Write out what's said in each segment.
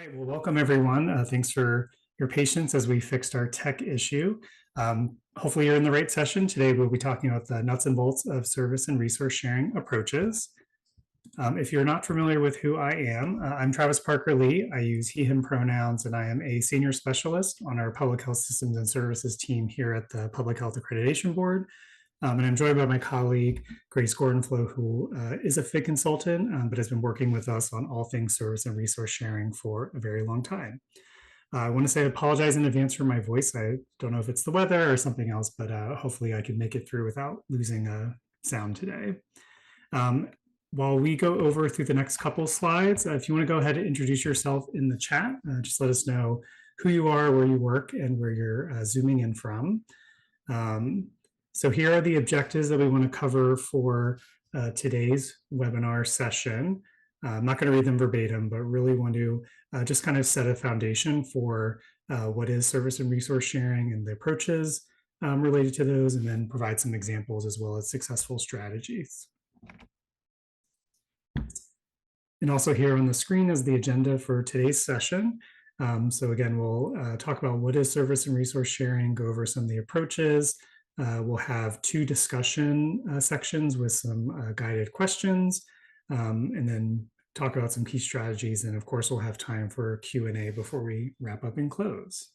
right, well, welcome everyone. Thanks for your patience as we fixed our tech issue. Hopefully you're in the right session. Today we'll be talking about the nuts and bolts of service and resource sharing approaches. If you're not familiar with who I am, I'm Travis Parker Lee. I use he, him pronouns, and I am a senior specialist on our public health systems and services team here at the Public Health Accreditation Board. And I'm joined by my colleague, Grace Gordonflow, who is a FIG consultant, but has been working with us on all things service and resource sharing for a very long time. I want to say I apologize in advance for my voice. I don't know if it's the weather or something else, but hopefully I can make it through without losing sound today. While we go over through the next couple slides, if you want to go ahead and introduce yourself in the chat, just let us know who you are, where you work, and where you're zooming in from. So here are the objectives that we want to cover for today's webinar session. I'm not going to read them verbatim, but really want to just kind of set a foundation for what is service and resource sharing and the approaches related to those, and then provide some examples as well as successful strategies. And also here on the screen is the agenda for today's session. So again, we'll talk about what is service and resource sharing, go over some of the approaches. We'll have two discussion sections with some guided questions, and then talk about some key strategies. And of course, we'll have time for Q&A before we wrap up and close.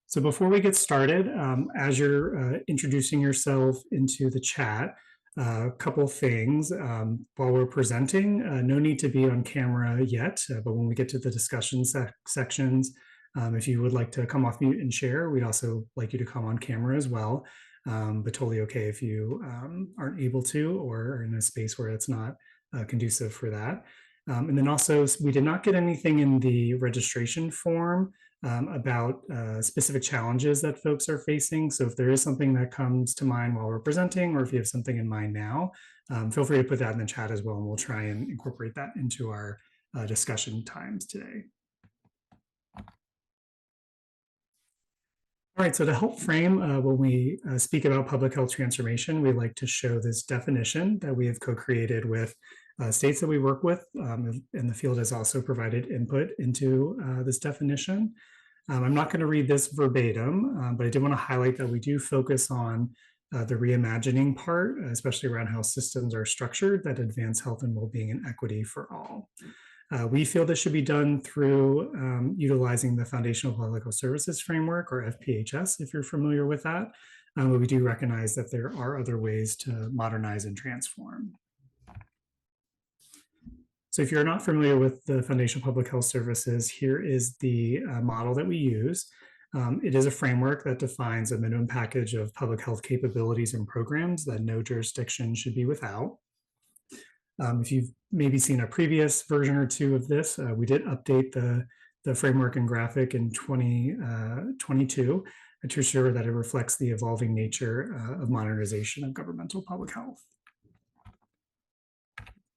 So before we get started, as you're introducing yourself into the chat, a couple things. While we're presenting, no need to be on camera yet, but when we get to the discussion sections, if you would like to come off mute and share, we'd also like you to come on camera as well, but totally okay if you aren't able to or are in a space where it's not conducive for that. And then also, we did not get anything in the registration form about specific challenges that folks are facing. So if there is something that comes to mind while we're presenting, or if you have something in mind now, feel free to put that in the chat as well, and we'll try and incorporate that into our discussion times today. All right, so to help frame when we speak about public health transformation, we like to show this definition that we have co-created with states that we work with, and the field has also provided input into this definition. I'm not going to read this verbatim, but I did want to highlight that we do focus on the reimagining part, especially around how systems are structured that advance health and well-being and equity for all. We feel this should be done through utilizing the Foundational Public Health Services Framework, or FPHS, if you're familiar with that. But we do recognize that there are other ways to modernize and transform. So if you're not familiar with the Foundational Public Health Services, here is the model that we use. It is a framework that defines a minimum package of public health capabilities and programs that no jurisdiction should be without. If you've maybe seen a previous version or two of this, we did update the framework and graphic in 2022 to ensure that it reflects the evolving nature of modernization of governmental public health.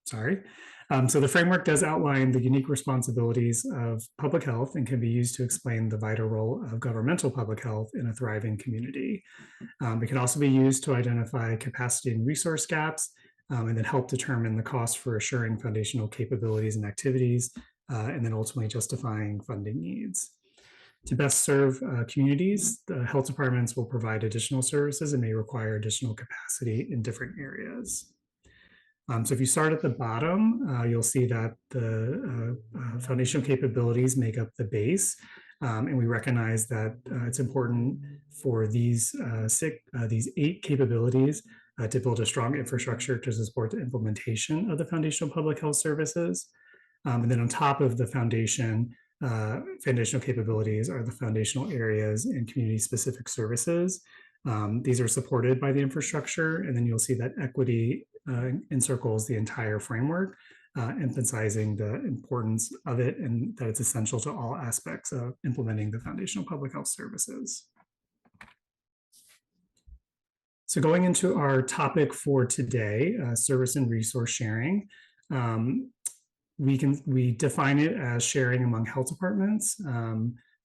So the framework does outline the unique responsibilities of public health and can be used to explain the vital role of governmental public health in a thriving community. It can also be used to identify capacity and resource gaps, and then help determine the cost for assuring foundational capabilities and activities, and then ultimately justifying funding needs. To best serve communities, the health departments will provide additional services and may require additional capacity in different areas. So if you start at the bottom, you'll see that the foundational capabilities make up the base. And we recognize that it's important for these 8 capabilities to build a strong infrastructure to support the implementation of the foundational public health services. And then on top of the foundational capabilities are the foundational areas and community-specific services. These are supported by the infrastructure, and then you'll see that equity encircles the entire framework, emphasizing the importance of it and that it's essential to all aspects of implementing the foundational public health services. So going into our topic for today, service and resource sharing, we define it as sharing among health departments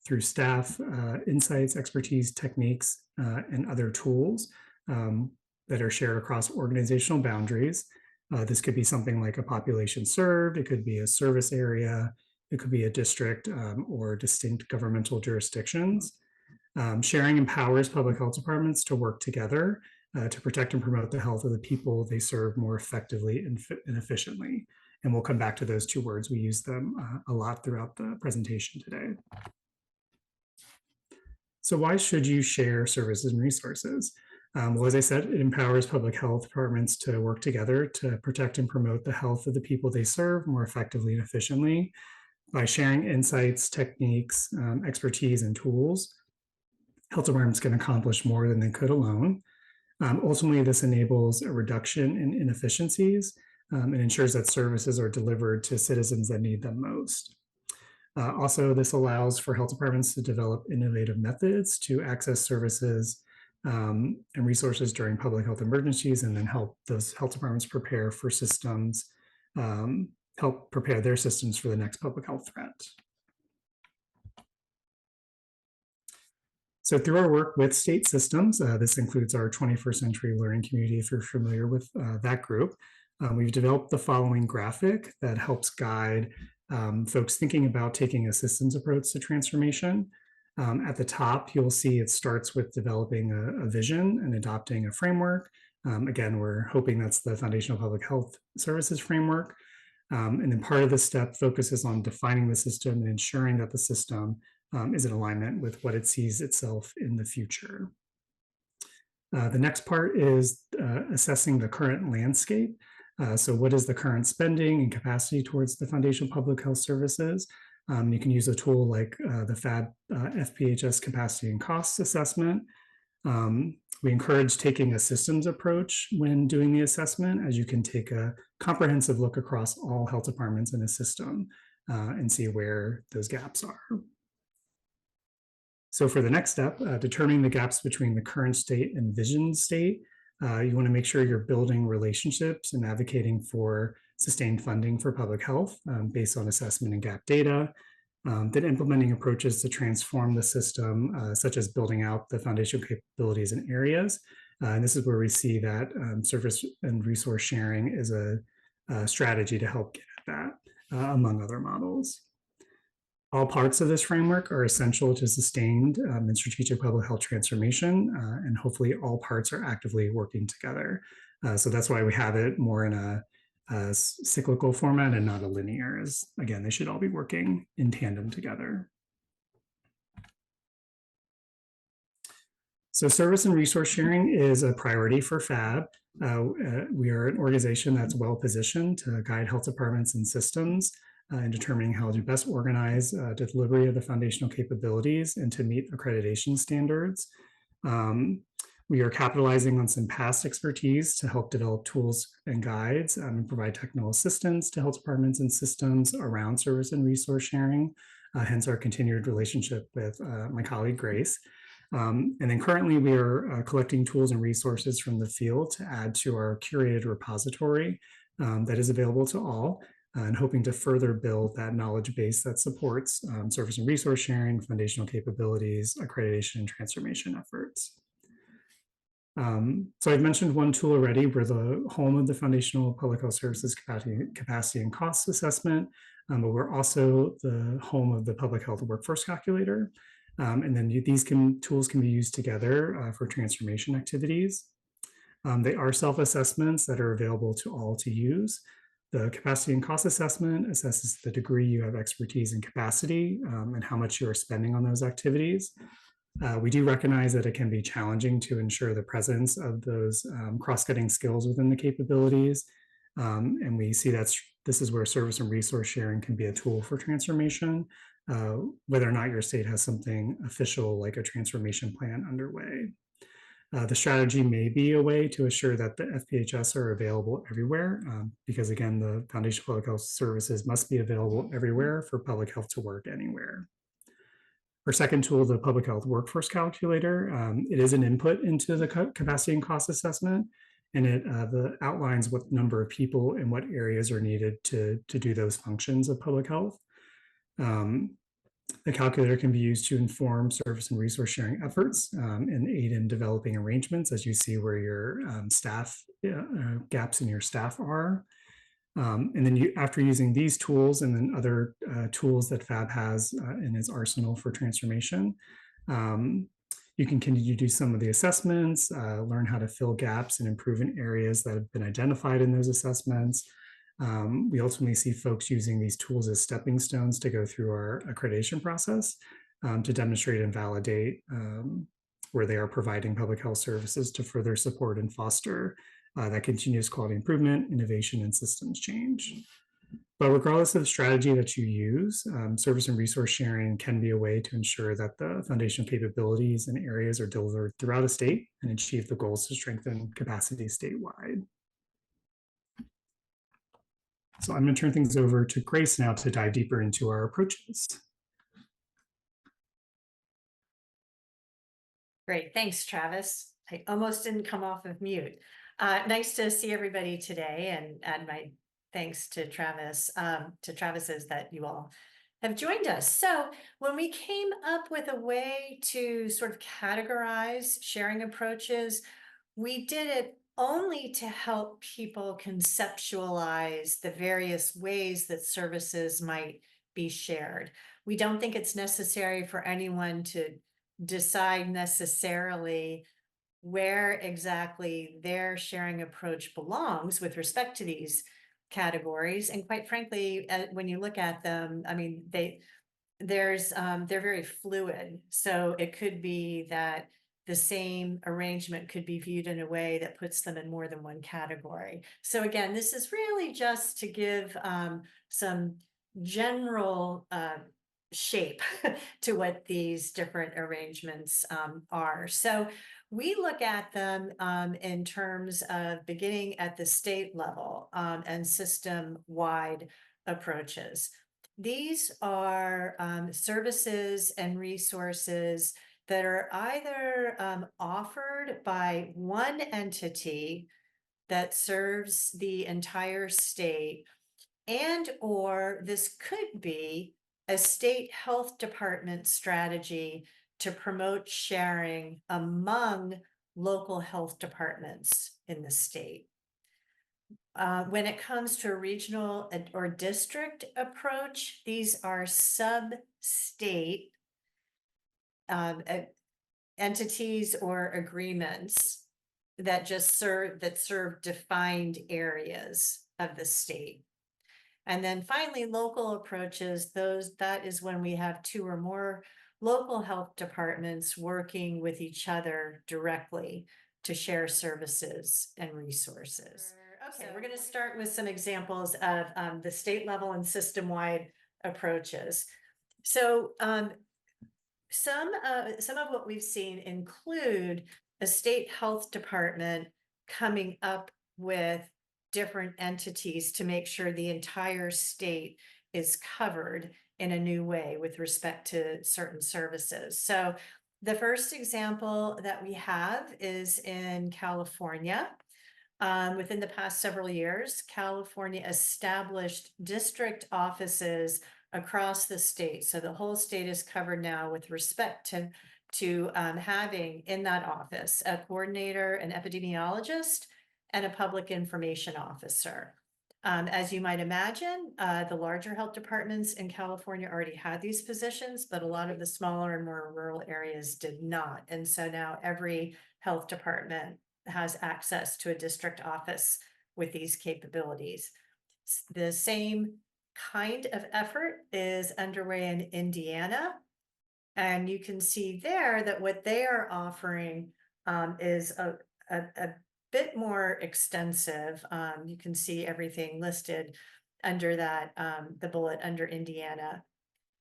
through staff, insights, expertise, techniques, and other tools that are shared across organizational boundaries. This could be something like a population served, it could be a service area, It could be a district or distinct governmental jurisdictions. Sharing empowers public health departments to work together to protect and promote the health of the people they serve more effectively and efficiently. And we'll come back to those two words. We use them a lot throughout the presentation today. So why should you share services and resources? Well, as I said, it empowers public health departments to work together to protect and promote the health of the people they serve more effectively and efficiently by sharing insights, techniques, expertise, and tools. Health departments can accomplish more than they could alone. Ultimately, this enables a reduction in inefficiencies and ensures that services are delivered to citizens that need them most. Also, this allows for health departments to develop innovative methods to access services and resources during public health emergencies, and then help those health departments prepare for systems, help prepare their systems for the next public health threat. So through our work with state systems, this includes our 21st Century Learning Community, if you're familiar with that group, we've developed the following graphic that helps guide folks thinking about taking a systems approach to transformation. At the top, you'll see it starts with developing a vision and adopting a framework. Again, we're hoping that's the Foundational Public Health Services framework. And then part of the step focuses on defining the system and ensuring that the system is in alignment with what it sees itself in the future. The next part is assessing the current landscape. So what is the current spending and capacity towards the foundational public health services? You can use a tool like the PHAB FPHS capacity and cost assessment. We encourage taking a systems approach when doing the assessment, as you can take a comprehensive look across all health departments in a system and see where those gaps are. So for the next step, determining the gaps between the current state and vision state, you want to make sure you're building relationships and advocating for sustained funding for public health based on assessment and gap data. Then implementing approaches to transform the system, such as building out the foundational capabilities in areas. And this is where we see that service and resource sharing is a strategy to help get at that, among other models. All parts of this framework are essential to sustained and strategic public health transformation, and hopefully all parts are actively working together. So that's why we have it more in a cyclical format and not a linear, as again, they should all be working in tandem together. So service and resource sharing is a priority for PHAB. We are an organization that's well positioned to guide health departments and systems in determining how to best organize the delivery of the foundational capabilities and to meet accreditation standards. We are capitalizing on some past expertise to help develop tools and guides and provide technical assistance to health departments and systems around service and resource sharing, hence our continued relationship with my colleague Grace. And then currently we are collecting tools and resources from the field to add to our curated repository that is available to all, and hoping to further build that knowledge base that supports service and resource sharing, foundational capabilities, accreditation, and transformation efforts. So I've mentioned one tool already. We're the home of the Foundational Public Health Services Capacity and Cost Assessment, but we're also the home of the Public Health Workforce Calculator. And then these tools can be used together for transformation activities. They are self-assessments that are available to all to use. The capacity and cost assessment assesses the degree you have expertise and capacity and how much you are spending on those activities. We do recognize that it can be challenging to ensure the presence of those cross-cutting skills within the capabilities. And we see that this is where service and resource sharing can be a tool for transformation, whether or not your state has something official like a transformation plan underway. The strategy may be a way to assure that the FPHS are available everywhere, because again, the Foundation for Public Health Services must be available everywhere for public health to work anywhere. Our second tool, the Public Health Workforce Calculator, it is an input into the capacity and cost assessment, and it outlines what number of people and what areas are needed to do those functions of public health. The calculator can be used to inform service and resource sharing efforts and aid in developing arrangements, as you see where your staff gaps in your staff are. And then after using these tools and then other tools that PHAB has in its arsenal for transformation, you can continue to do some of the assessments, learn how to fill gaps and improve in areas that have been identified in those assessments. We ultimately see folks using these tools as stepping stones to go through our accreditation process to demonstrate and validate where they are providing public health services to further support and foster that continuous quality improvement, innovation, and systems change. But regardless of the strategy that you use, service and resource sharing can be a way to ensure that the foundational capabilities and areas are delivered throughout a state and achieve the goals to strengthen capacity statewide. So I'm going to turn things over to Grace now to dive deeper into our approaches. Great, thanks, Travis. I almost didn't come off of mute. Nice to see everybody today, and add my thanks to Travis's that you all have joined us. So when we came up with a way to sort of categorize sharing approaches, we did it only to help people conceptualize the various ways that services might be shared. We don't think it's necessary for anyone to decide necessarily where exactly their sharing approach belongs with respect to these categories. And quite frankly, when you look at them, I mean, they're very fluid. So it could be that the same arrangement could be viewed in a way that puts them in more than one category. So again, this is really just to give some general shape to what these different arrangements are. So we look at them in terms of beginning at the state level and system-wide approaches. These are services and resources that are either offered by one entity that serves the entire state, and or this could be a state health department strategy to promote sharing among local health departments in the state. When it comes to a regional or district approach, these are sub-state entities or agreements that serve defined areas of the state. And then finally, local approaches, that is when we have two or more local health departments working with each other directly to share services and resources. Okay, we're going to start with some examples of the state level and system-wide approaches. So some of what we've seen include a state health department coming up with different entities to make sure the entire state is covered in a new way with respect to certain services. So the first example that we have is in California. Within the past several years, California established district offices across the state. So the whole state is covered now with respect to having in that office a coordinator, an epidemiologist, and a public information officer. As you might imagine, the larger health departments in California already had these positions, but a lot of the smaller and more rural areas did not. And so now every health department has access to a district office with these capabilities. The same kind of effort is underway in Indiana. And you can see there that what they are offering is a bit more extensive. You can see everything listed under that, the bullet under Indiana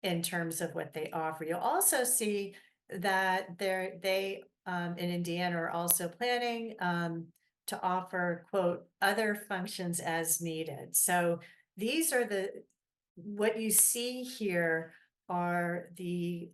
in terms of what they offer. You'll also see that they in Indiana are also planning to offer, quote, other functions as needed. So these are what you see here are the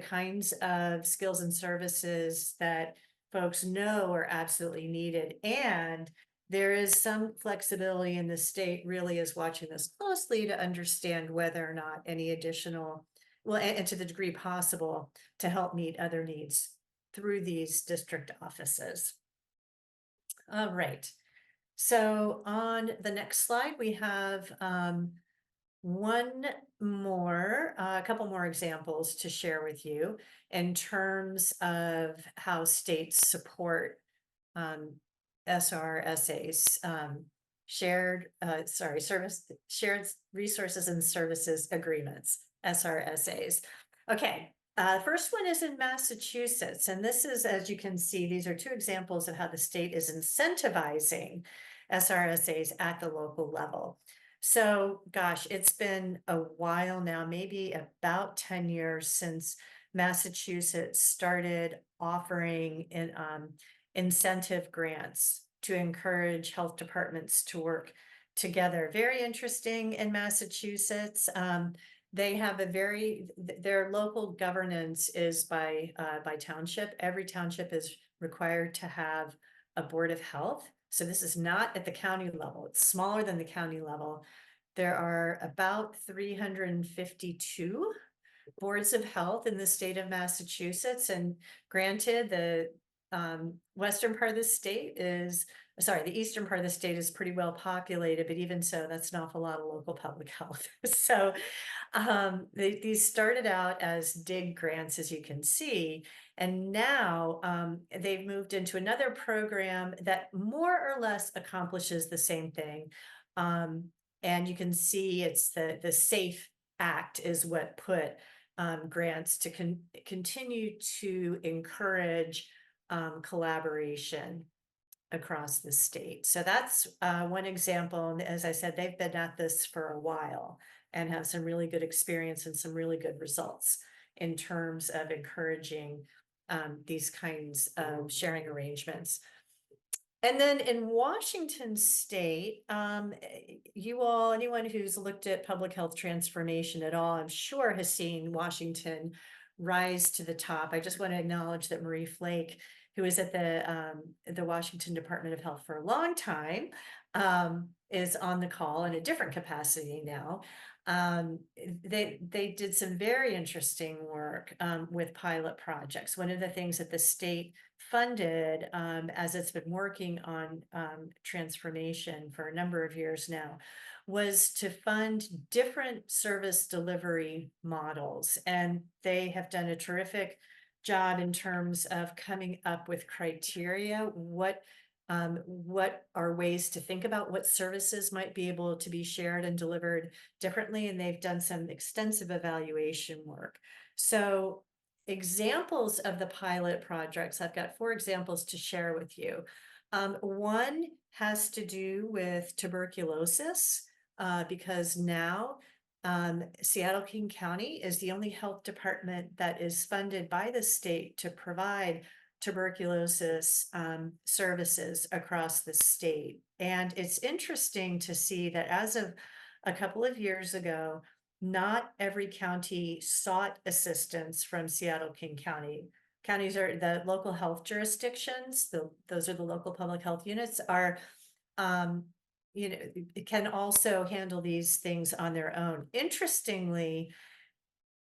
kinds of skills and services that folks know are absolutely needed. And there is some flexibility, in the state really is watching this closely to understand whether or not any additional, well, and to the degree possible, to help meet other needs through these district offices. All right. So on the next slide, we have a couple more examples to share with you in terms of how states support um, SRSAs, shared resources and services agreements, SRSAs. Okay, first one is in Massachusetts, and this is, as you can see, these are two examples of how the state is incentivizing SRSAs at the local level. So, gosh, it's been a while now, maybe about 10 years since Massachusetts started offering incentive grants to encourage health departments to work together. Very interesting in Massachusetts. They have their local governance is by township. Every township is required to have a board of health. So this is not at the county level. It's smaller than the county level. There are about 352 boards of health in the state of Massachusetts. And granted, the western part of the state is, sorry, the eastern part of the state is pretty well populated, but even so, that's an awful lot of local public health. So these started out as DIG grants, as you can see, and now they've moved into another program that more or less accomplishes the same thing. And you can see it's the SAFE Act is what put grants to continue to encourage collaboration across the state. So that's one example. And as I said, they've been at this for a while and have some really good experience and some really good results in terms of encouraging these kinds of sharing arrangements. And then in Washington State, anyone who's looked at public health transformation at all, I'm sure has seen Washington rise to the top. I just want to acknowledge that Marie Flake, who was at the Washington Department of Health for a long time, is on the call in a different capacity now. They did some very interesting work with pilot projects. One of the things that the state funded, as it's been working on transformation for a number of years now, was to fund different service delivery models. And they have done a terrific job in terms of coming up with criteria. What are ways to think about what services might be able to be shared and delivered differently? And they've done some extensive evaluation work. So examples of the pilot projects, I've got 4 examples to share with you. One has to do with tuberculosis, because now Seattle King County is the only health department that is funded by the state to provide tuberculosis services across the state. And it's interesting to see that as of a couple of years ago, not every county sought assistance from Seattle King County. Counties are the local health jurisdictions, those are the local public health units, are can also handle these things on their own. Interestingly,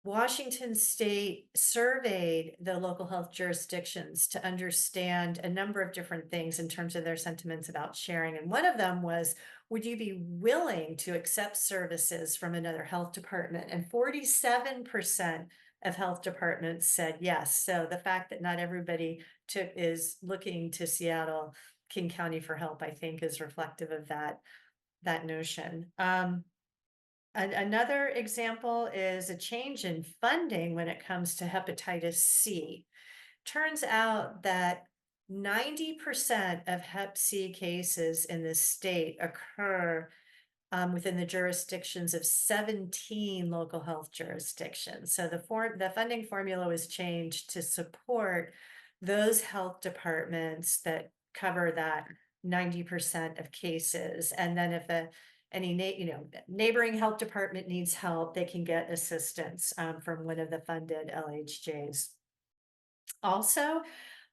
Washington State surveyed the local health jurisdictions to understand a number of different things in terms of their sentiments about sharing. And one of them was, would you be willing to accept services from another health department? And 47% of health departments said yes. So the fact that not everybody is looking to Seattle King County for help, I think, is reflective of that notion. Another example is a change in funding when it comes to hepatitis C. Turns out that 90% of Hep C cases in this state occur within the jurisdictions of 17 local health jurisdictions. So the funding formula was changed to support those health departments that cover that 90% of cases. And then if any neighboring health department needs help, they can get assistance from one of the funded LHJs. Also,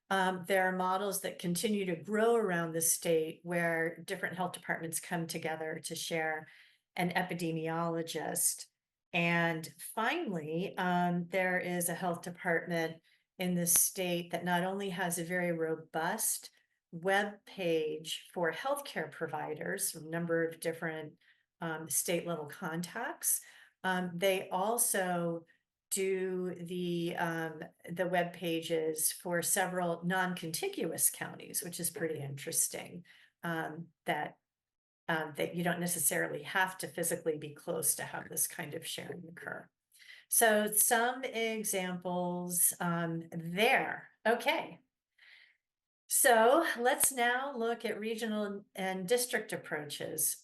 there are models that continue to grow around the state where different health departments come together to share an epidemiologist. And finally, there is a health department in the state that not only has a very robust web page for healthcare providers, a number of different state level contacts. They also do the web pages for several non-contiguous counties, which is pretty interesting. That you don't necessarily have to physically be close to have this kind of sharing occur. So some examples there. Okay. So let's now look at regional and district approaches.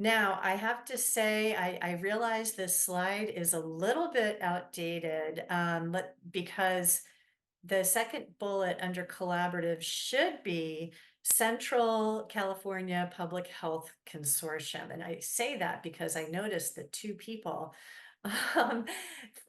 Now, I have to say, I realize this slide is a little bit outdated because the second bullet under collaborative should be Central California Public Health Consortium. And I say that because I noticed that two people um,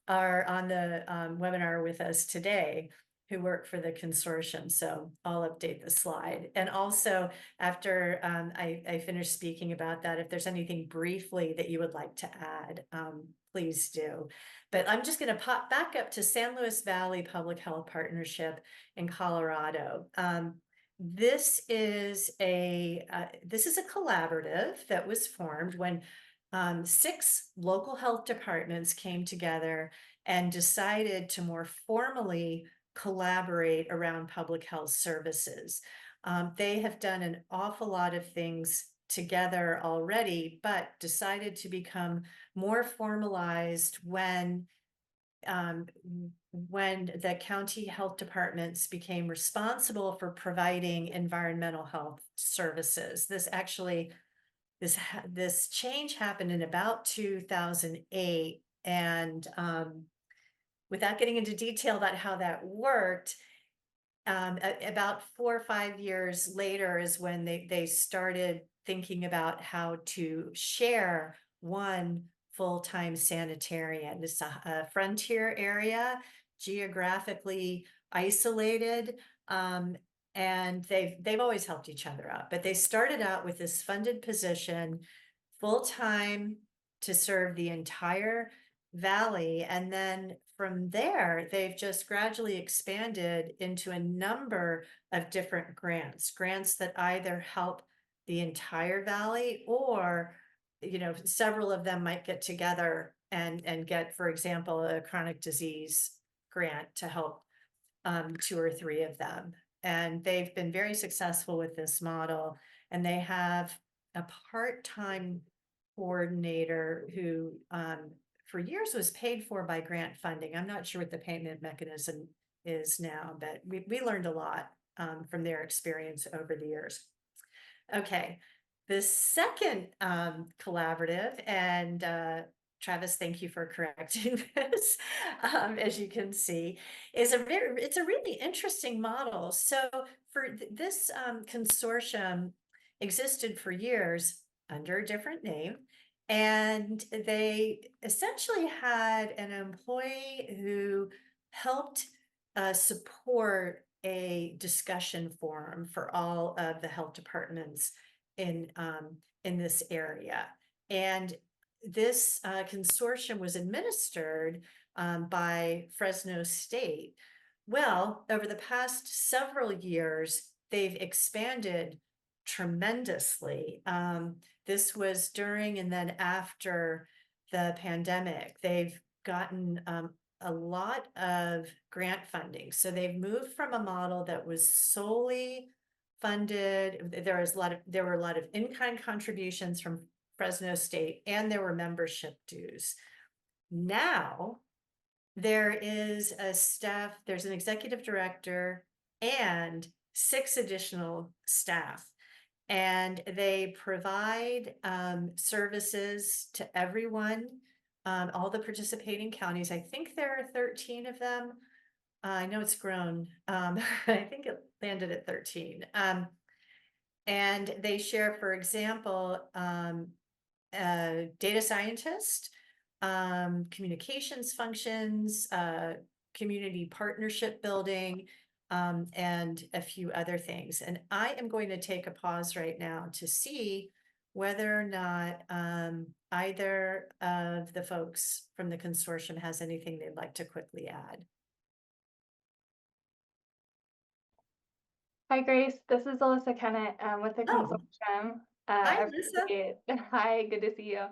are on the webinar with us today who work for the consortium. So I'll update the slide. And also, after I finish speaking about that, if there's anything briefly that you would like to add, please do. But I'm just going to pop back up to San Luis Valley Public Health Partnership in Colorado. This is a collaborative that was formed when 6 local health departments came together and decided to more formally collaborate around public health services. They have done an awful lot of things together already, but decided to become more formalized when the county health departments became responsible for providing environmental health services. This change happened in about 2008, and without getting into detail about how that worked, about 4 or 5 years later is when they started thinking about how to share one full-time sanitarian. It's a frontier area, geographically isolated, and they've always helped each other out. But they started out with this funded position, full-time, to serve the entire valley, and then from there they've just gradually expanded into a number of different grants that either help the entire valley, or several of them might get together and get, for example, a chronic disease grant to help 2 or 3 of them. And they've been very successful with this model, and they have a part-time coordinator who for years was paid for by grant funding. I'm not sure what the payment mechanism is now, but we learned a lot from their experience over the years. Okay, the second collaborative, and Travis, thank you for correcting this, as you can see, it's a really interesting model. So for this consortium existed for years under a different name, and they essentially had an employee who helped support a discussion forum for all of the health departments in this area. And this consortium was administered by Fresno State. Well, over the past several years, they've expanded tremendously. This was during and then after the pandemic. They've gotten a lot of grant funding. So they've moved from a model that was solely funded. There were a lot of in-kind contributions from Fresno State, and there were membership dues. Now there is there's an executive director and 6 additional staff, and they provide services to everyone, all the participating counties. I think there are 13 of them. I know it's grown. I think it landed at 13. And they share, for example, data scientist, communications functions, community partnership building, and a few other things. And I am going to take a pause right now to see whether or not either of the folks from the consortium has anything they'd like to quickly add. Hi, Grace. This is Alyssa Kennett with the Oh, consortium. hi, I Lisa. appreciate. Hi, good to see you.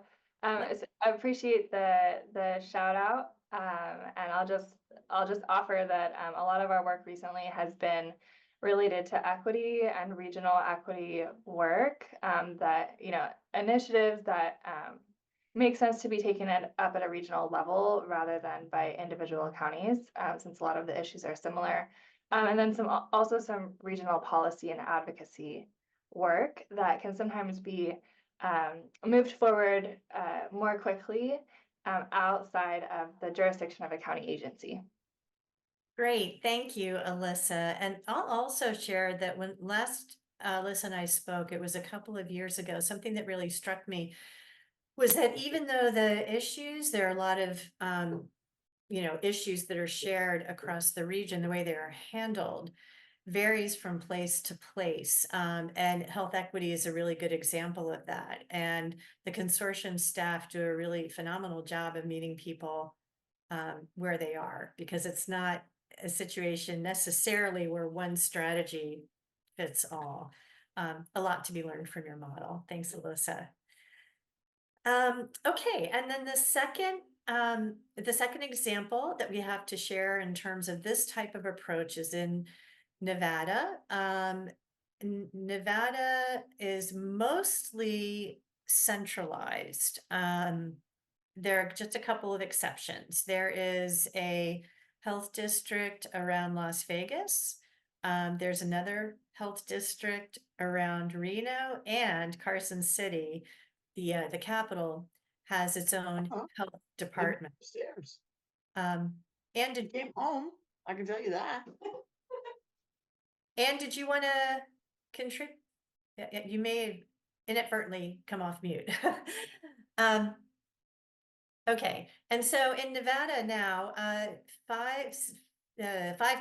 I appreciate the shout out, and I'll just offer that a lot of our work recently has been related to equity and regional equity work. That initiatives that make sense to be taken up at a regional level rather than by individual counties, since a lot of the issues are similar. And then also some regional policy and advocacy work that can sometimes be moved forward more quickly outside of the jurisdiction of a county agency. Great. Thank you, Alyssa. And I'll also share that when last Alyssa and I spoke, it was a couple of years ago, something that really struck me was that even though the issues, there are a lot of, issues that are shared across the region, the way they are handled varies from place to place. And health equity is a really good example of that. And the consortium staff do a really phenomenal job of meeting people where they are, because it's not a situation necessarily where one strategy fits all. A lot to be learned from your model. Thanks, Alyssa. Okay, and then the second example that we have to share in terms of this type of approach is in Nevada. Nevada is mostly centralized. There are just a couple of exceptions. There is a health district around Las Vegas. There's another health district around Reno, and Carson City, the capital, has its own Uh-huh. health Maybe department. upstairs. Um, and did Came home, I can tell you that. you want to contribute? You may have inadvertently come off mute. um, Okay, and so in Nevada now, five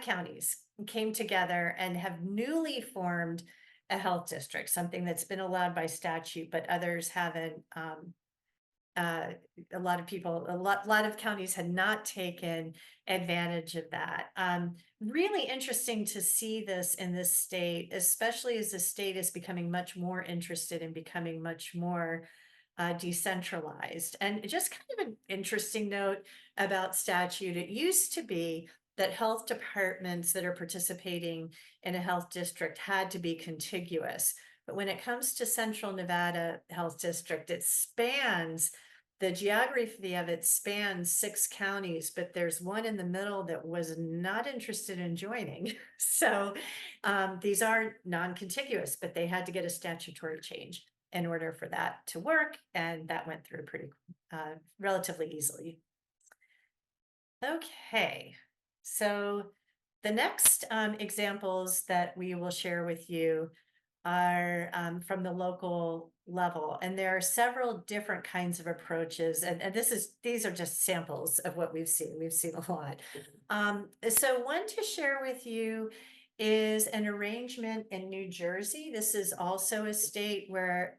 counties came together and have newly formed a health district, something that's been allowed by statute, but others haven't. Uh, a lot of people, lot of counties had not taken advantage of that. Really interesting to see this in this state, especially as the state is becoming much more interested in becoming much more decentralized. And just kind of an interesting note about statute, it used to be that health departments that are participating in a health district had to be contiguous. But when it comes to Central Nevada Health District, it spans the geography of it spans 6 counties, but there's one in the middle that was not interested in joining. So these are non-contiguous, but they had to get a statutory change in order for that to work, and that went through pretty relatively easily. Okay, so the next examples that we will share with you are from the local level, and there are several different kinds of approaches, and these are just samples of what we've seen. We've seen a lot. So one to share with you is an arrangement in New Jersey. This is also a state where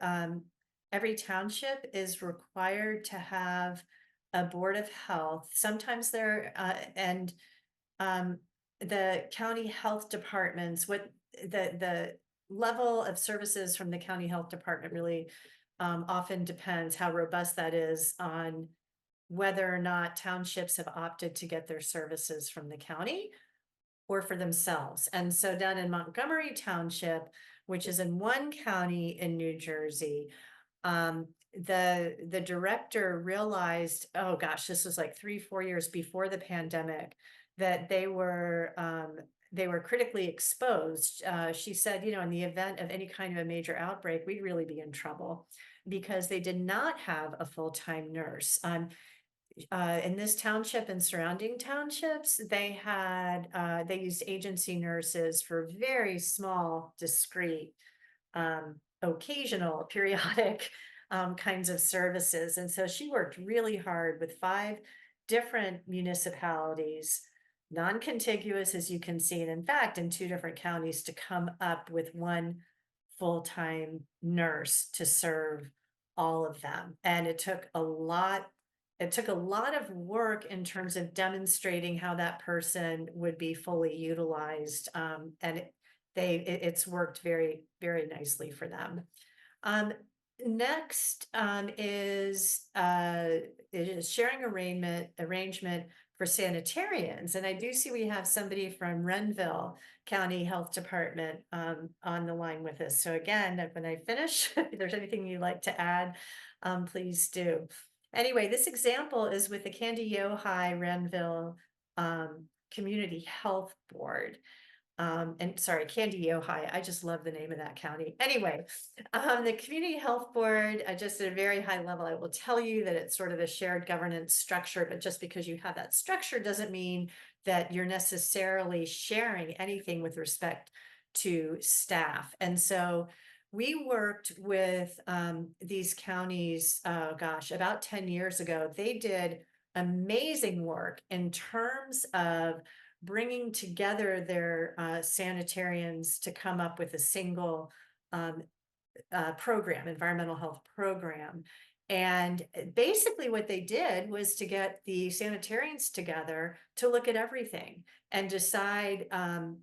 every township is required to have a board of health. Sometimes they're and the county health departments, what the level of services from the county health department really often depends how robust that is on whether or not townships have opted to get their services from the county or for themselves. And so down in Montgomery Township, which is in one county in New Jersey, the director realized, oh gosh, this was like 3-4 years before the pandemic, that they were critically exposed. She said, in the event of any kind of a major outbreak, we'd really be in trouble because they did not have a full-time nurse. In this township and surrounding townships, they used agency nurses for very small, discrete, occasional, periodic kinds of services. And so she worked really hard with 5 different municipalities, non-contiguous, as you can see, and in fact, in 2 different counties, to come up with one full-time nurse to serve all of them. And it took a lot of work in terms of demonstrating how that person would be fully utilized. And it's worked very, very nicely for them. Next is sharing arrangement for sanitarians. And I do see we have somebody from Renville County Health Department on the line with us. So again, when I finish, if there's anything you'd like to add, please do. Anyway, this example is with the Candy Yohai Renville Community Health Board. And sorry, Candy Yohai. I just love the name of that county. Anyway, the Community Health Board, just at a very high level, I will tell you that it's sort of a shared governance structure, but just because you have that structure doesn't mean that you're necessarily sharing anything with respect to staff. And so we worked with these counties, oh gosh, about 10 years ago. They did amazing work in terms of bringing together their sanitarians to come up with a single program, environmental health program. And basically what they did was to get the sanitarians together to look at everything and decide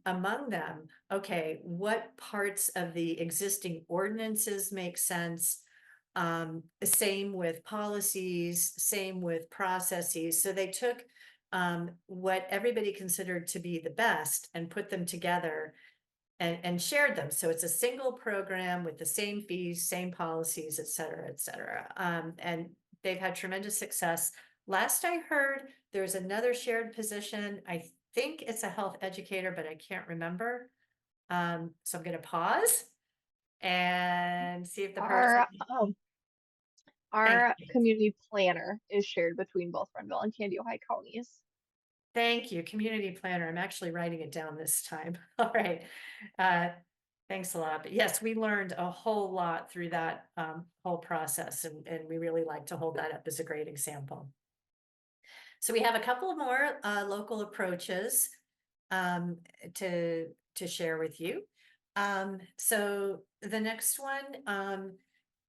among them, okay, what parts of the existing ordinances make sense. Same with policies, same with processes. So they took what everybody considered to be the best and put them together and shared them. So it's a single program with the same fees, same policies, et cetera, et cetera. And they've had tremendous success. Last I heard, there's another shared position. I think it's a health educator, but I can't remember. So I'm going to pause and see if the person. Our community planner is shared between both Renville and Candy Ohio counties. Thank you, community planner. I'm actually writing it down this time. All right. Thanks a lot. But yes, we learned a whole lot through that whole process, and we really like to hold that up as a great example. So we have a couple of more local approaches to share with you. So the next one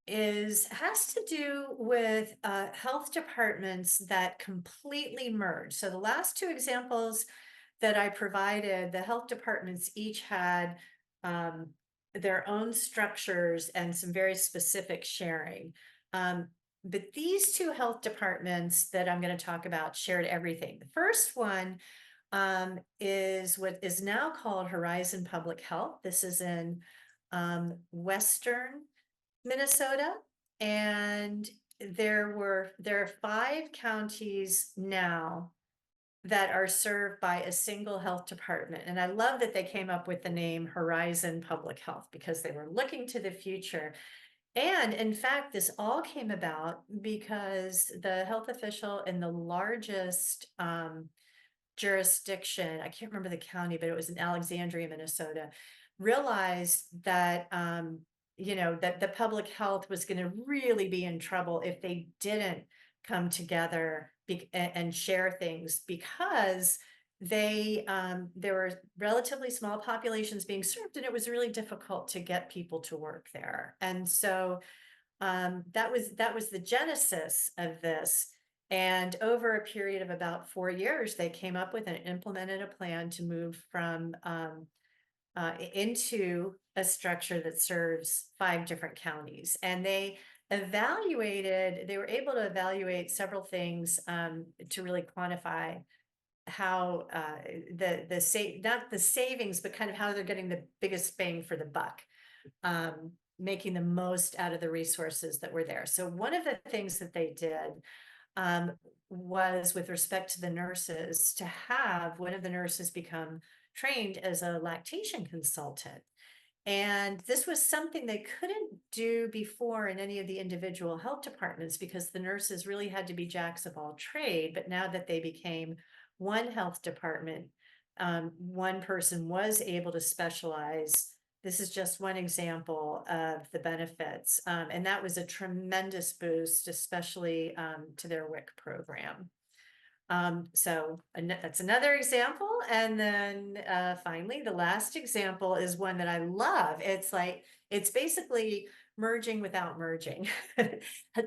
has to do with health departments that completely merge. So the last two examples that I provided, the health departments each had their own structures and some very specific sharing. But these two health departments that I'm going to talk about shared everything. The first one is what is now called Horizon Public Health. This is in Western Minnesota, and there are 5 counties now that are served by a single health department. And I love that they came up with the name Horizon Public Health because they were looking to the future. And in fact, this all came about because the health official in the largest jurisdiction, I can't remember the county, but it was in Alexandria, Minnesota, realized that that the public health was going to really be in trouble if they didn't come together and share things, because there were relatively small populations being served, and it was really difficult to get people to work there. And so that was the genesis of this. And over a period of about 4 years, they came up with and implemented a plan to move from into a structure that serves 5 different counties. And they were able to evaluate several things to really quantify how not the savings, but kind of how they're getting the biggest bang for the buck, making the most out of the resources that were there. So one of the things that they did was, with respect to the nurses, to have one of the nurses become trained as a lactation consultant. And this was something they couldn't do before in any of the individual health departments, because the nurses really had to be jacks of all trade. But now that they became one health department, one person was able to specialize. This is just one example of the benefits. And that was a tremendous boost, especially to their WIC program. So that's another example. And then finally, the last example is one that I love. It's basically merging without merging.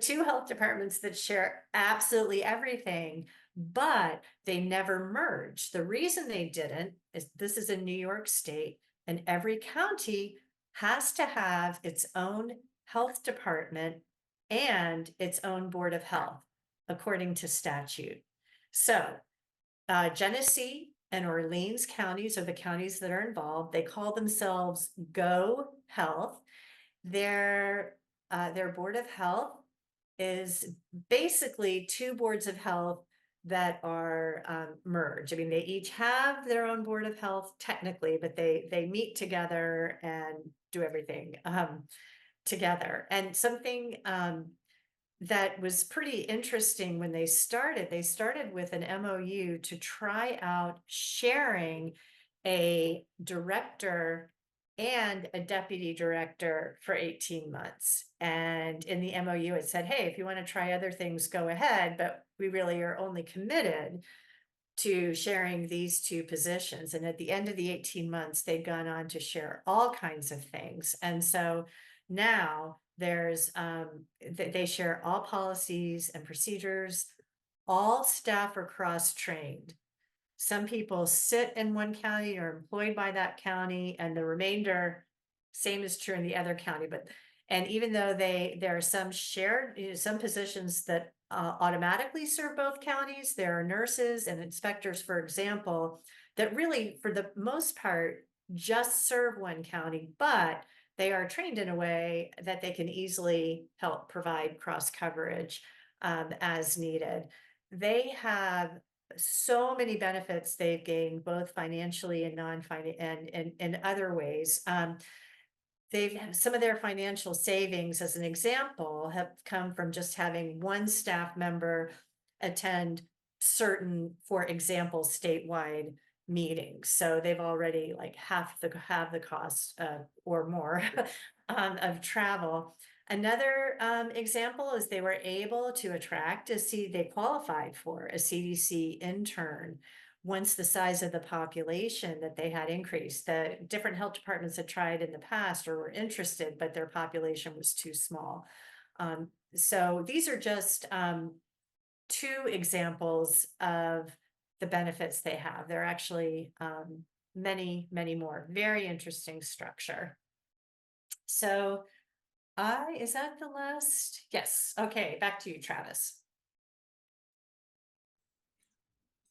2 health departments that share absolutely everything, but they never merged. The reason they didn't is this is in New York State. And every county has to have its own health department and its own board of health, according to statute. So Genesee and Orleans counties are the counties that are involved. They call themselves Go Health. Their board of health is basically two boards of health that are merged. I mean, they each have their own board of health technically, but they meet together and do everything together. And something that was pretty interesting when they started with an MOU to try out sharing a director and a deputy director for 18 months. And in the MOU, it said, hey, if you want to try other things, go ahead, but we really are only committed to sharing these two positions. And at the end of the 18 months, they've gone on to share all kinds of things. And so now there's, they share all policies and procedures. All staff are cross-trained. Some people sit in one county or employed by that county, and the remainder, same is true in the other county. But and even though there are some shared, some positions that automatically serve both counties, there are nurses and inspectors, for example, that really, for the most part, just serve one county, but they are trained in a way that they can easily help provide cross coverage as needed. They have so many benefits they've gained, both financially and non-financial and in other ways. They've some of their financial savings, as an example, have come from just having one staff member attend certain, for example, statewide meetings. So they've already like have the cost or more of travel. Another example is they were able to attract they qualified for a CDC intern once the size of the population that they had increased. The different health departments had tried in the past or were interested, but their population was too small. So these are just two examples of the benefits they have. There are actually many, many more. Very interesting structure. So is that the last? Yes. Okay, back to you, Travis.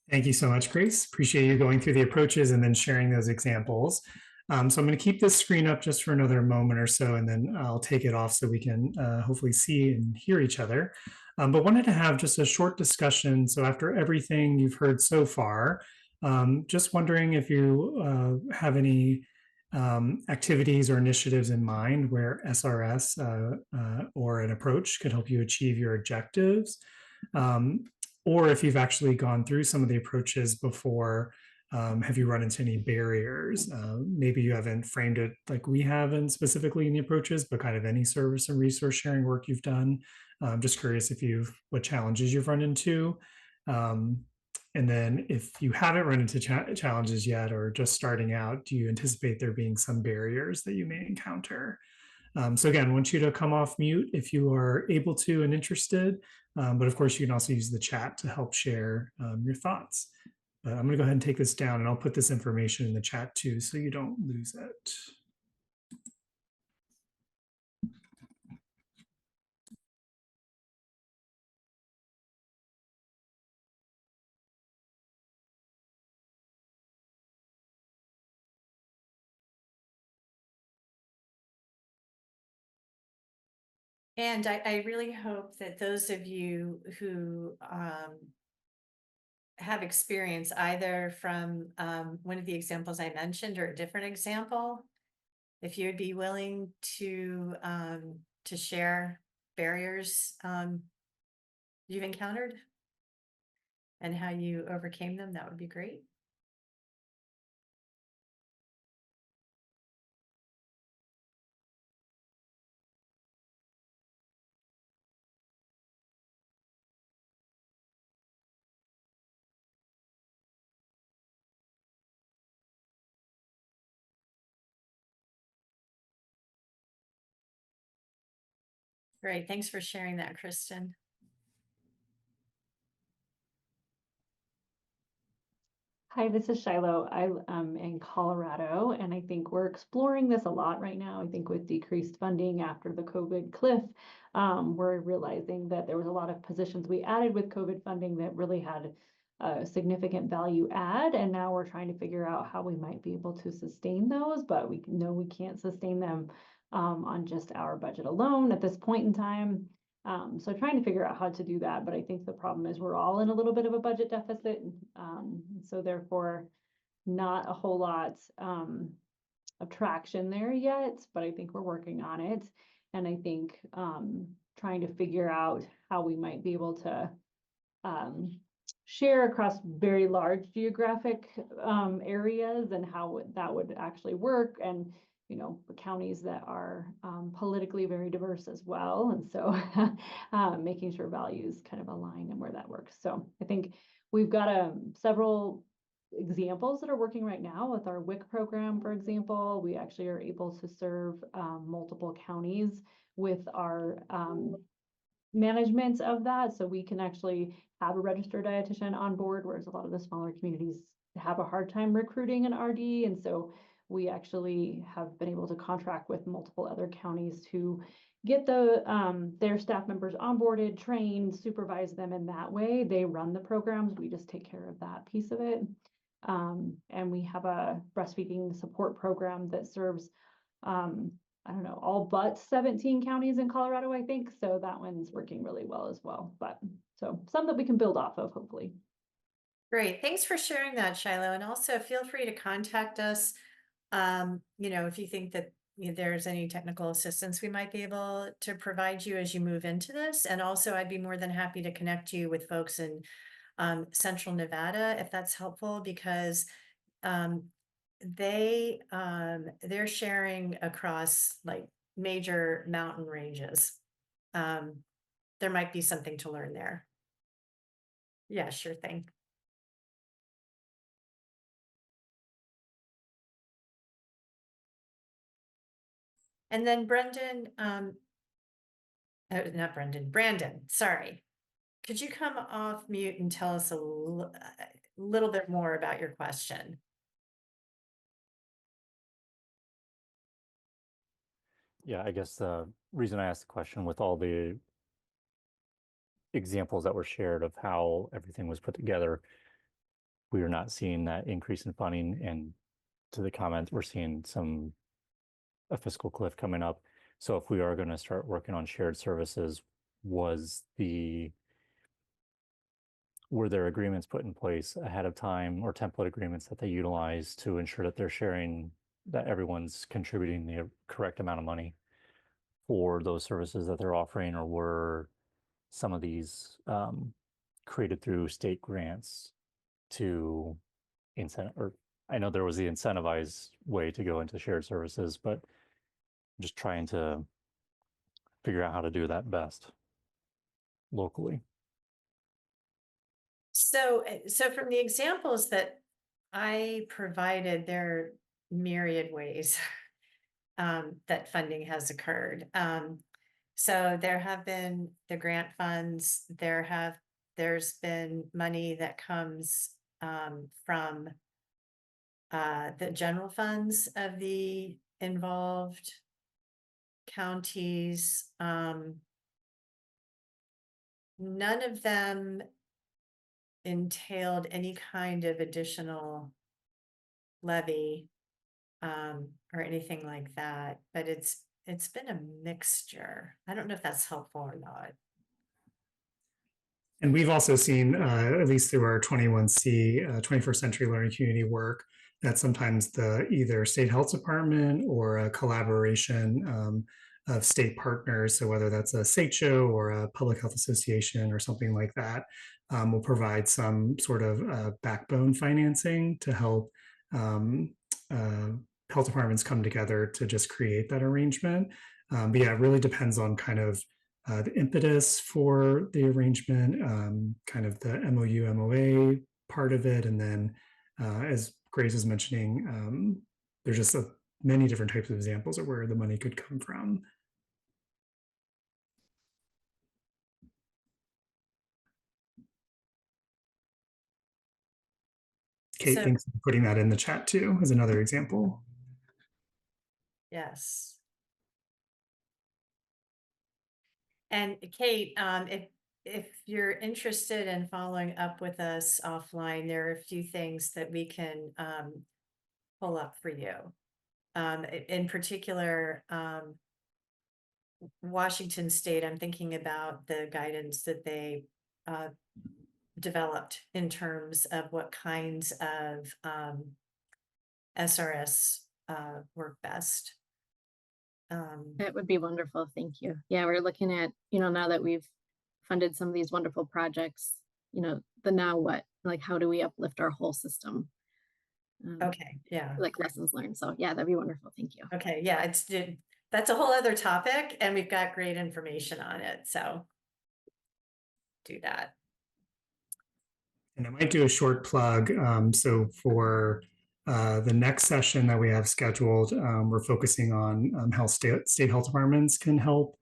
Thank you so much, Grace. Appreciate you going through the approaches and then sharing those examples. So I'm going to keep this screen up just for another moment or so, and then I'll take it off so we can hopefully see and hear each other. But wanted to have just a short discussion. So after everything you've heard so far, just wondering if you have any activities or initiatives in mind where SRS or an approach could help you achieve your objectives. Or if you've actually gone through some of the approaches before, have you run into any barriers? Maybe you haven't framed it like we have and specifically in the approaches, but kind of any service and resource sharing work you've done. I'm just curious what challenges you've run into. And then if you haven't run into challenges yet or just starting out, do you anticipate there being some barriers that you may encounter? So again, I want you to come off mute if you are able to and interested. But of course, you can also use the chat to help share your thoughts. But I'm going to go ahead and take this down, and I'll put this information in the chat too, so you don't lose it. And I really hope that those of you who have experience either from one of the examples I mentioned or a different example, if you'd be willing to share barriers you've encountered and how you overcame them, that would be great. Great, thanks for sharing that, Kristen. Hi, this is Shiloh. I'm in Colorado, and I think we're exploring this a lot right now. I think with decreased funding after the COVID cliff, we're realizing that there was a lot of positions we added with COVID funding that really had a significant value add, and now we're trying to figure out how we might be able to sustain those, but we know we can't sustain them on just our budget alone at this point in time. So trying to figure out how to do that, but I think the problem is we're all in a little bit of a budget deficit. So therefore not a whole lot of traction there yet, but I think we're working on it. And I think trying to figure out how we might be able to share across very large geographic areas and how that would actually work. And counties that are politically very diverse as well. And so making sure values kind of align and where that works. So I think we've got several examples that are working right now with our WIC program, for example. We actually are able to serve multiple counties with our management of that. So we can actually have a registered dietitian on board, whereas a lot of the smaller communities have a hard time recruiting an RD. And so we actually have been able to contract with multiple other counties to get their staff members onboarded, trained, supervise them in that way. They run the programs. We just take care of that piece of it. And we have a breastfeeding support program that serves, I don't know, all but 17 counties in Colorado, I think. So that one's working really well as well. But so some that we can build off of, hopefully. Great. Thanks for sharing that, Shiloh. And also feel free to contact us. If you think that there's any technical assistance we might be able to provide you as you move into this. And also I'd be more than happy to connect you with folks in Central Nevada, if that's helpful, because they're sharing across like major mountain ranges. There might be something to learn there. Yeah, sure thing. And then Brendan, not Brendan, Brandon, sorry. Could you come off mute and tell us a little bit more about your question? Yeah, I guess the reason I asked the question with all the examples that were shared of how everything was put together, we are not seeing that increase in funding. And to the comment, we're seeing a fiscal cliff coming up. So if we are going to start working on shared services, were there agreements put in place ahead of time or template agreements that they utilize to ensure that they're sharing, that everyone's contributing the correct amount of money for those services that they're offering? Or were some of these created through state grants to incent, or I know there was the incentivized way to go into shared services, but I'm just trying to figure out how to do that best locally. So from the examples that I provided, there are myriad ways that funding has occurred. So there have been the grant funds, there's been money that comes from the general funds of the involved counties. None of them entailed any kind of additional levy or anything like that, but it's been a mixture. I don't know if that's helpful or not. And we've also seen, at least through our 21C, 21st Century Learning Community work, that sometimes the either state health department or a collaboration of state partners, so whether that's a SACHO or a public health association or something like that, will provide some sort of backbone financing to help health departments come together to just create that arrangement. But yeah, it really depends on kind of the impetus for the arrangement, kind of the MOU, MOA part of it. And then as Grace is mentioning, there's just many different types of examples of where the money could come from. Kate, So- thanks for putting that in the chat too, as another example. Yes. And Kate, if you're interested in following up with us offline, there are a few things that we can pull up for you. In particular, Washington State, I'm thinking about the guidance that they developed in terms of what kinds of SRS work best. That would be wonderful. Thank you. Yeah, we're looking at, now that we've funded some of these wonderful projects, the now what, like, how do we uplift our whole system? Okay, yeah. Like lessons learned. So yeah, that'd be wonderful. Thank you. Okay, yeah, that's a whole other topic and we've got great information on it. So do that. And I might do a short plug. So for the next session that we have scheduled, we're focusing on how state health departments can help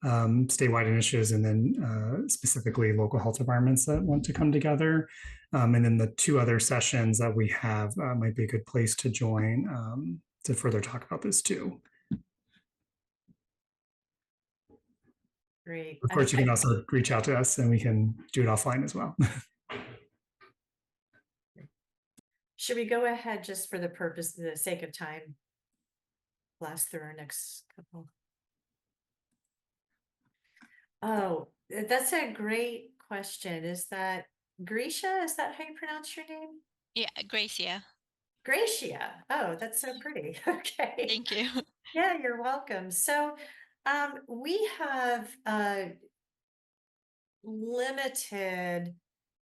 statewide initiatives, and then specifically local health departments that want to come together. And then the two other sessions that we have might be a good place to join to further talk about this too. Great. Of course, you can also reach out to us and we can do it offline as well. Should we go ahead just for the sake of time? Blast through our next couple. Oh, that's a great question. Is that Grisha? Is that how you pronounce your name? Yeah, Gracia. Gracia. Oh, that's so pretty. Okay. Thank you. Yeah, you're welcome. So we have limited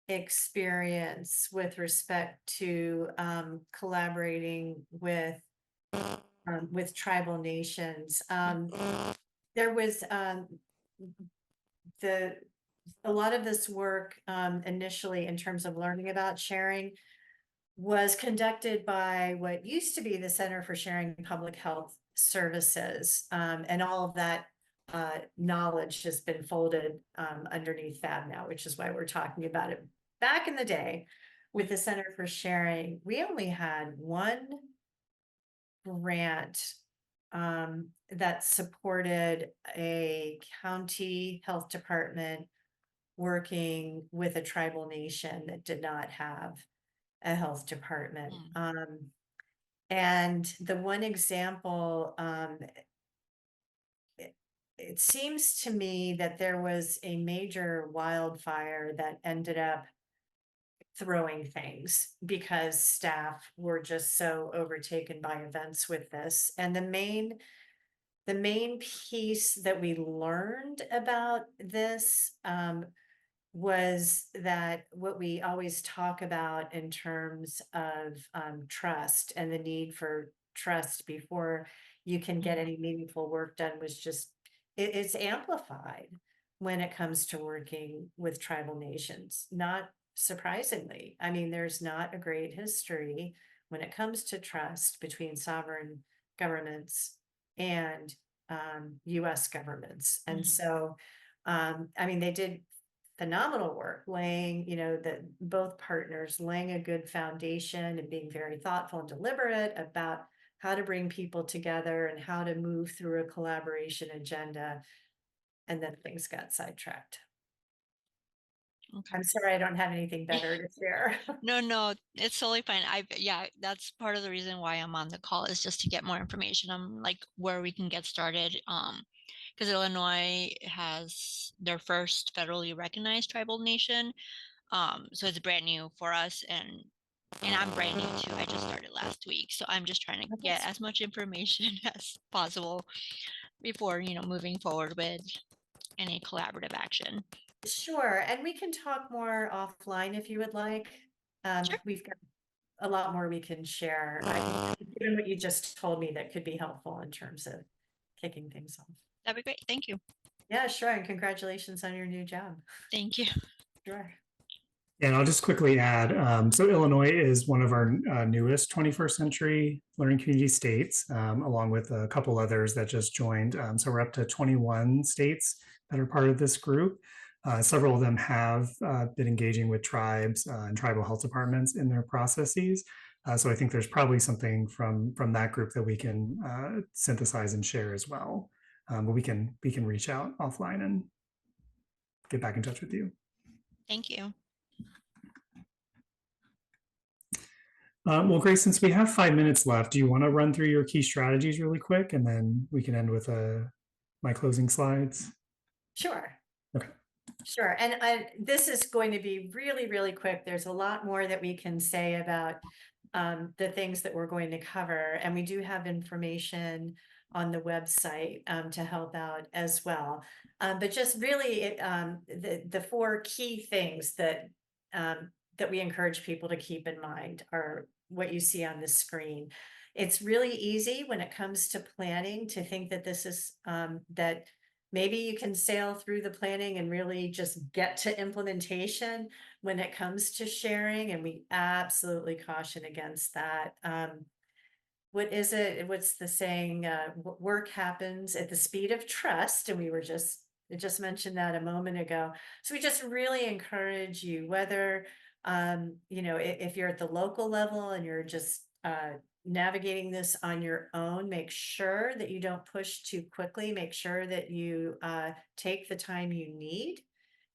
experience with respect to collaborating with tribal nations. There was a lot of this work initially in terms of learning about sharing was conducted by what used to be the Center for Sharing Public Health Services, and all of that knowledge has been folded underneath PHAB now, which is why we're talking about it. Back in the day with the Center for Sharing, we only had one grant that supported a county health department working with a tribal nation that did not have a health department. And the one example, it seems to me that there was a major wildfire that ended up throwing things because staff were just so overtaken by events with this. And the main piece that we learned about this was that what we always talk about in terms of trust and the need for trust before you can get any meaningful work done was just, it's amplified when it comes to working with tribal nations. Not surprisingly, I mean, there's not a great history when it comes to trust between sovereign governments and US governments. And so, I mean, they did phenomenal work laying, both partners laying a good foundation and being very thoughtful and deliberate about how to bring people together and how to move through a collaboration agenda. And then things got sidetracked. Okay. I'm sorry, I don't have anything better to share. No, it's totally fine. Yeah, that's part of the reason why I'm on the call, is just to get more information on like where we can get started. Because Illinois has their first federally recognized tribal nation. So it's brand new for us, and I'm brand new too. I just started last week. So I'm just trying to get as much information as possible before, moving forward with any collaborative action. Sure. And we can talk more offline if you would like. Sure. We've got a lot more we can share. Given what you just told me, that could be helpful in terms of kicking things off. That'd be great. Thank you. Yeah, sure. And congratulations on your new job. Thank you. Sure. And I'll just quickly add, so Illinois is one of our newest 21st century learning community states, along with a couple others that just joined. So we're up to 21 states that are part of this group. Several of them have been engaging with tribes and tribal health departments in their processes. So I think there's probably something from that group that we can synthesize and share as well. But we can reach out offline and get back in touch with you. Thank you. Well, Grace, since we have 5 minutes left, do you want to run through your key strategies really quick, and then we can end with my closing slides? Sure. Okay. Sure. And this is going to be really, really quick. There's a lot more that we can say about the things that we're going to cover. And we do have information on the website to help out as well. But just really the 4 key things that that we encourage people to keep in mind are what you see on the screen. It's really easy when it comes to planning to think that this is that maybe you can sail through the planning and really just get to implementation when it comes to sharing. And we absolutely caution against that. What is it? What's the saying? Work happens at the speed of trust. And I just mentioned that a moment ago. So we just really encourage you, whether, if you're at the local level and you're just navigating this on your own, make sure that you don't push too quickly. Make sure that you take the time you need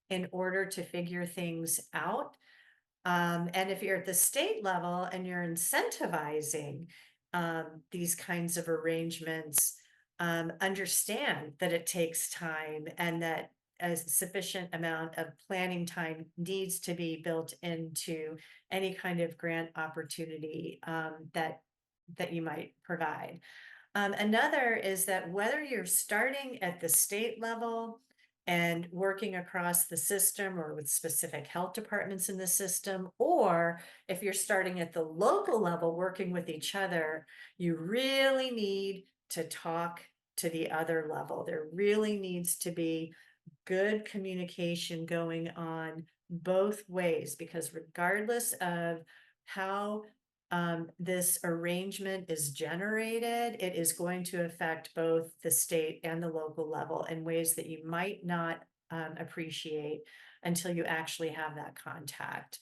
in order to figure things out. And if you're at the state level and you're incentivizing these kinds of arrangements, understand that it takes time and that a sufficient amount of planning time needs to be built into any kind of grant opportunity that you might provide. Another is that whether you're starting at the state level and working across the system or with specific health departments in the system, or if you're starting at the local level working with each other, you really need to talk to the other level. There really needs to be good communication going on both ways, because regardless of how this arrangement is generated, it is going to affect both the state and the local level in ways that you might not appreciate until you actually have that contact.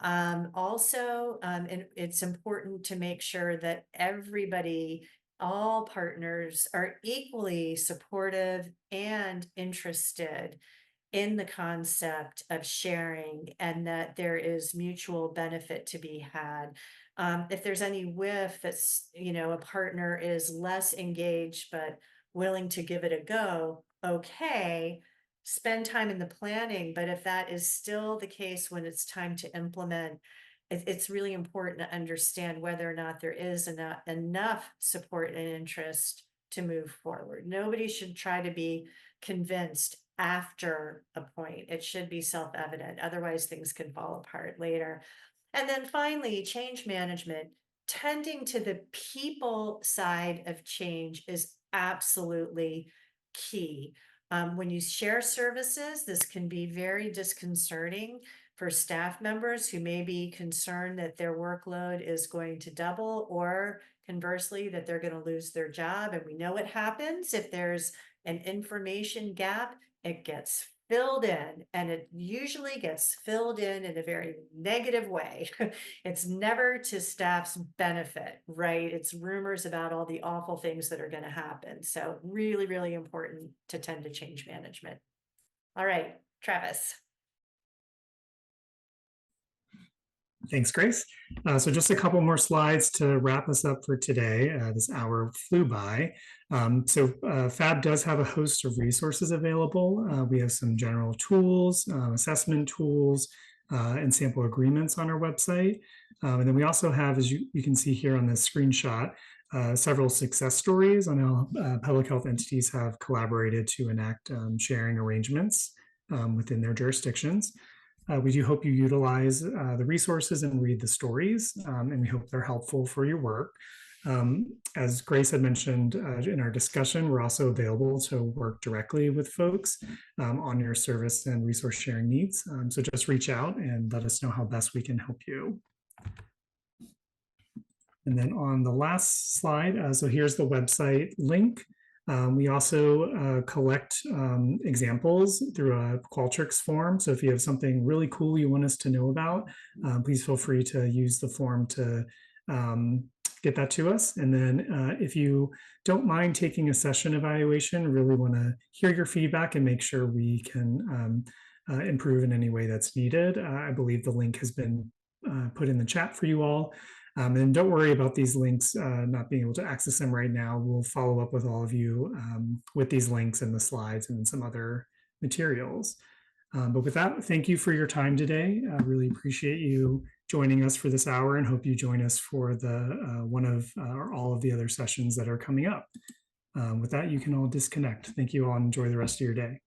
Also, and it's important to make sure that everybody, all partners, are equally supportive and interested in the concept of sharing, and that there is mutual benefit to be had. If there's any whiff that's, a partner is less engaged but willing to give it a go, okay, spend time in the planning. But if that is still the case when it's time to implement, it's really important to understand whether or not there is enough support and interest to move forward. Nobody should try to be convinced after a point. It should be self-evident. Otherwise, things can fall apart later. And then finally, change management. Tending to the people side of change is absolutely key. When you share services, this can be very disconcerting for staff members who may be concerned that their workload is going to double, or conversely, that they're going to lose their job. And we know what happens if there's an information gap. It gets filled in, and it usually gets filled in a very negative way. It's never to staff's benefit, right? It's rumors about all the awful things that are going to happen. So really, really important to tend to change management. All right, Travis. Thanks, Grace. So just a couple more slides to wrap us up for today. This hour flew by. PHAB does have a host of resources available. We have some general tools, assessment tools, and sample agreements on our website. And then we also have, as you can see here on this screenshot, several success stories on how public health entities have collaborated to enact sharing arrangements within their jurisdictions. We do hope you utilize the resources and read the stories, and we hope they're helpful for your work. As Grace had mentioned in our discussion, we're also available to work directly with folks on your service and resource sharing needs. So just reach out and let us know how best we can help you. And then on the last slide, so here's the website link. We also collect examples through a Qualtrics form. So if you have something really cool you want us to know about, please feel free to use the form to get that to us. And then if you don't mind taking a session evaluation, really want to hear your feedback and make sure we can improve in any way that's needed. I believe the link has been put in the chat for you all. And don't worry about these links not being able to access them right now. We'll follow up with all of you with these links and the slides and some other materials. But with that, thank you for your time today. I really appreciate you joining us for this hour and hope you join us for the one of or all of the other sessions that are coming up. With that, you can all disconnect. Thank you all and enjoy the rest of your day.